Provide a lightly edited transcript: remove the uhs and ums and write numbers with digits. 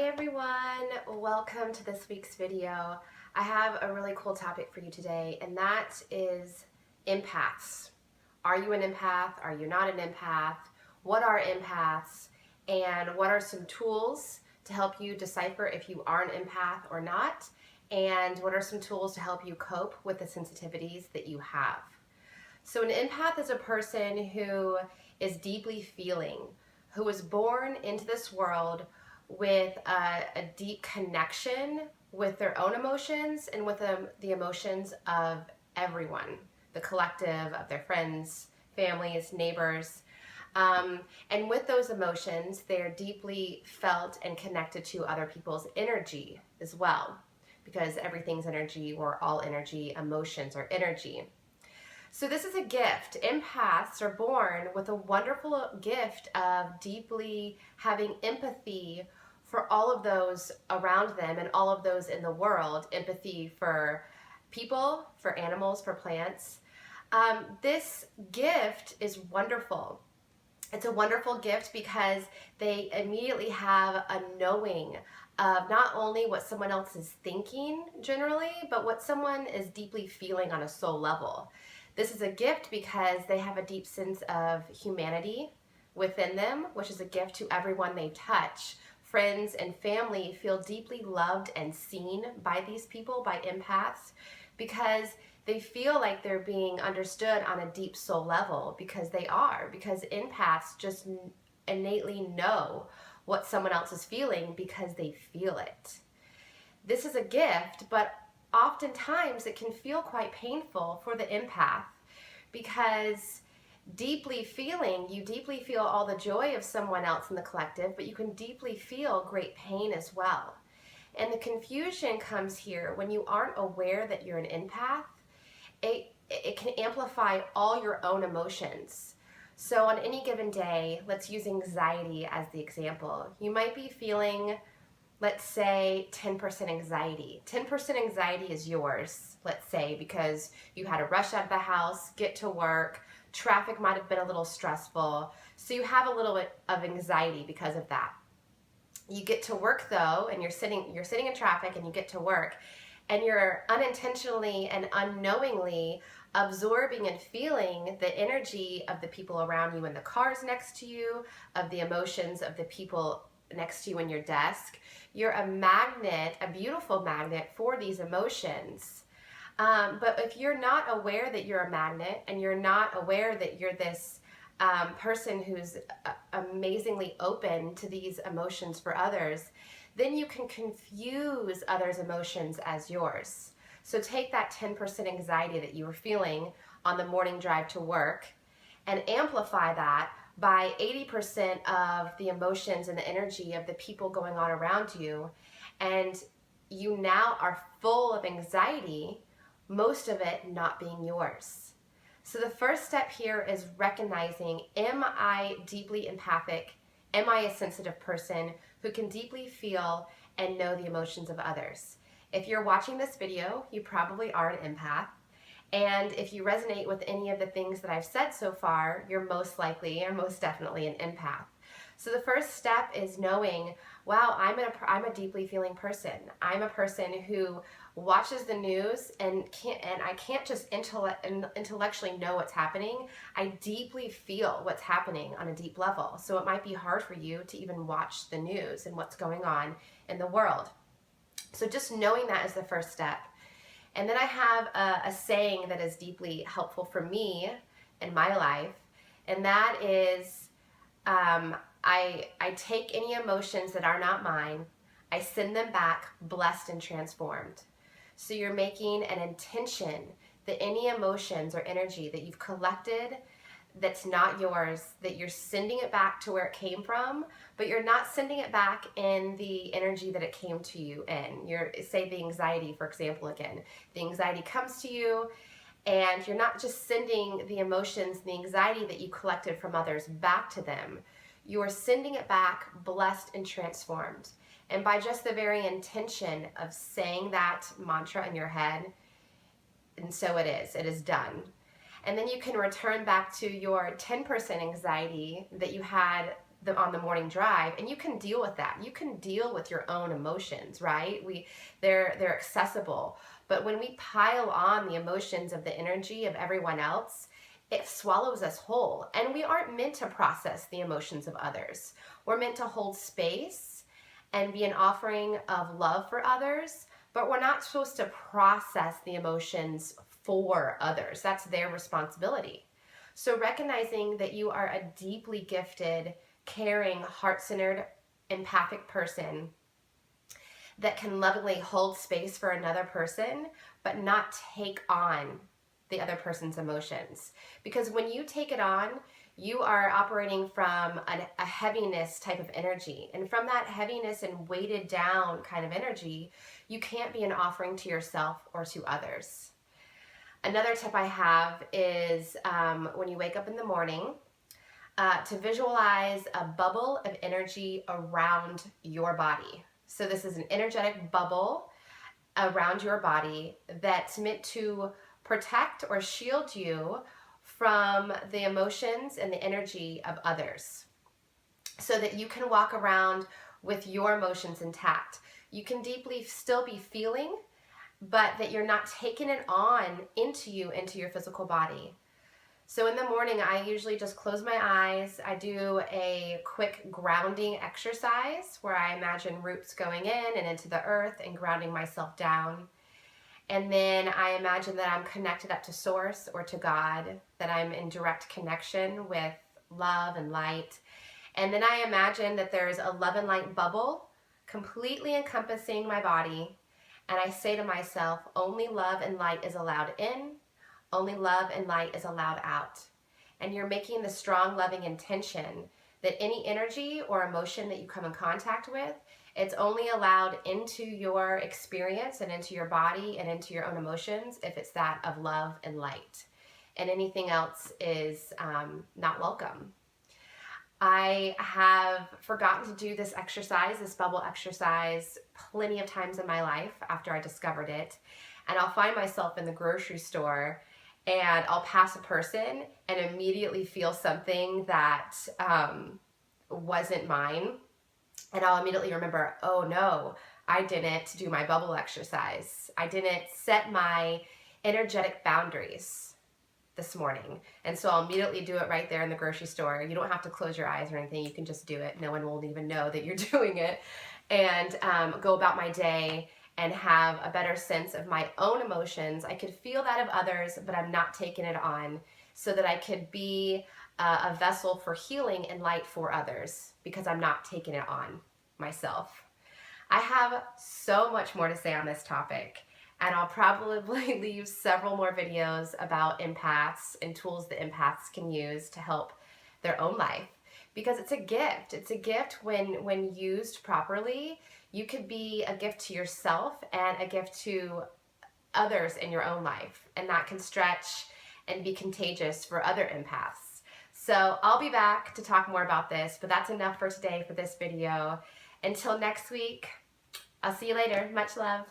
everyone, welcome to this week's video. I have a really cool topic for you today, and that is empaths. Are you an empath? Are you not an empath? What are empaths? And what are some tools to help you decipher if you are an empath or not? And what are some tools to help you cope with the sensitivities that you have? So an empath is a person who is deeply feeling, who was born into this world with a deep connection with their own emotions and with the emotions of everyone, the collective, of their friends, families, neighbors. And with those emotions, they're deeply felt and connected to other people's energy as well, because everything's energy, or all energy, emotions are energy. So this is a gift. Empaths are born with a wonderful gift of deeply having empathy for all of those around them and all of those in the world. Empathy for people, for animals, for plants. This gift is wonderful. It's a wonderful gift because they immediately have a knowing of not only what someone else is thinking generally, but what someone is deeply feeling on a soul level. This is a gift because they have a deep sense of humanity within them, which is a gift to everyone they touch. Friends and family feel deeply loved and seen by these people, by empaths, because they feel like they're being understood on a deep soul level, because they are, because empaths just innately know what someone else is feeling because they feel it. This is a gift, but oftentimes it can feel quite painful for the empath, because you deeply feel all the joy of someone else in the collective, but you can deeply feel great pain as well. And the confusion comes here when you aren't aware that you're an empath. It can amplify all your own emotions. So on any given day, let's use anxiety as the example. You might be feeling, let's say, 10% anxiety. 10% anxiety is yours, let's say, because you had to rush out of the house, get to work, traffic might have been a little stressful, so you have a little bit of anxiety because of that. You get to work though, and you're sitting in traffic, and you get to work, and you're unintentionally and unknowingly absorbing and feeling the energy of the people around you in the cars next to you, of the emotions of the people next to you in your desk. You're a magnet, a beautiful magnet for these emotions. But if you're not aware that you're a magnet, and you're not aware that you're this person who's amazingly open to these emotions for others, then you can confuse others' emotions as yours. So take that 10% anxiety that you were feeling on the morning drive to work and amplify that by 80% of the emotions and the energy of the people going on around you, and you now are full of anxiety, most of it not being yours. So the first step here is recognizing, am I deeply empathic? Am I a sensitive person who can deeply feel and know the emotions of others? If you're watching this video, you probably are an empath. And if you resonate with any of the things that I've said so far, you're most likely or most definitely an empath. So the first step is knowing, wow, I'm a deeply feeling person. I'm a person who watches the news and I can't just intellectually know what's happening. I deeply feel what's happening on a deep level. So it might be hard for you to even watch the news and what's going on in the world. So just knowing that is the first step. And then I have a saying that is deeply helpful for me in my life, and that is, I take any emotions that are not mine, I send them back blessed and transformed. So you're making an intention that any emotions or energy that you've collected that's not yours, that you're sending it back to where it came from, but you're not sending it back in the energy that it came to you in. Say the anxiety, for example, again. The anxiety comes to you, and you're not just sending the emotions and the anxiety that you collected from others back to them. You're sending it back blessed and transformed. And by just the very intention of saying that mantra in your head, and so it is done. And then you can return back to your 10% anxiety that you had on the morning drive, and you can deal with that. You can deal with your own emotions, right? They're accessible. But when we pile on the emotions of the energy of everyone else, it swallows us whole. And we aren't meant to process the emotions of others. We're meant to hold space and be an offering of love for others, but we're not supposed to process the emotions for others. That's their responsibility. So recognizing that you are a deeply gifted, caring, heart-centered, empathic person that can lovingly hold space for another person, but not take on the other person's emotions. Because when you take it on, you are operating from a heaviness type of energy. And from that heaviness and weighted down kind of energy, you can't be an offering to yourself or to others. Another tip I have is when you wake up in the morning, to visualize a bubble of energy around your body. So this is an energetic bubble around your body that's meant to protect or shield you from the emotions and the energy of others, so that you can walk around with your emotions intact. You can deeply still be feeling, but that you're not taking it on into your physical body. So in the morning, I usually just close my eyes. I do a quick grounding exercise where I imagine roots going in and into the earth and grounding myself down. And then I imagine that I'm connected up to Source or to God, that I'm in direct connection with love and light. And then I imagine that there's a love and light bubble completely encompassing my body. And I say to myself, only love and light is allowed in. Only love and light is allowed out. And you're making the strong, loving intention that any energy or emotion that you come in contact with, it's only allowed into your experience and into your body and into your own emotions if it's that of love and light. And anything else is not welcome. I have forgotten to do this exercise, this bubble exercise, plenty of times in my life after I discovered it. And I'll find myself in the grocery store and I'll pass a person and immediately feel something that wasn't mine. And I'll immediately remember, oh no, I didn't do my bubble exercise. I didn't set my energetic boundaries this morning. And so I'll immediately do it right there in the grocery store. You don't have to close your eyes or anything. You can just do it. No one will even know that you're doing it. And go about my day and have a better sense of my own emotions. I could feel that of others, but I'm not taking it on, so that I could be a vessel for healing and light for others, because I'm not taking it on myself. I have so much more to say on this topic, and I'll probably leave several more videos about empaths and tools that empaths can use to help their own life. Because it's a gift. It's a gift when used properly. You could be a gift to yourself and a gift to others in your own life. And that can stretch and be contagious for other empaths. So I'll be back to talk more about this, but that's enough for today for this video. Until next week, I'll see you later. Much love.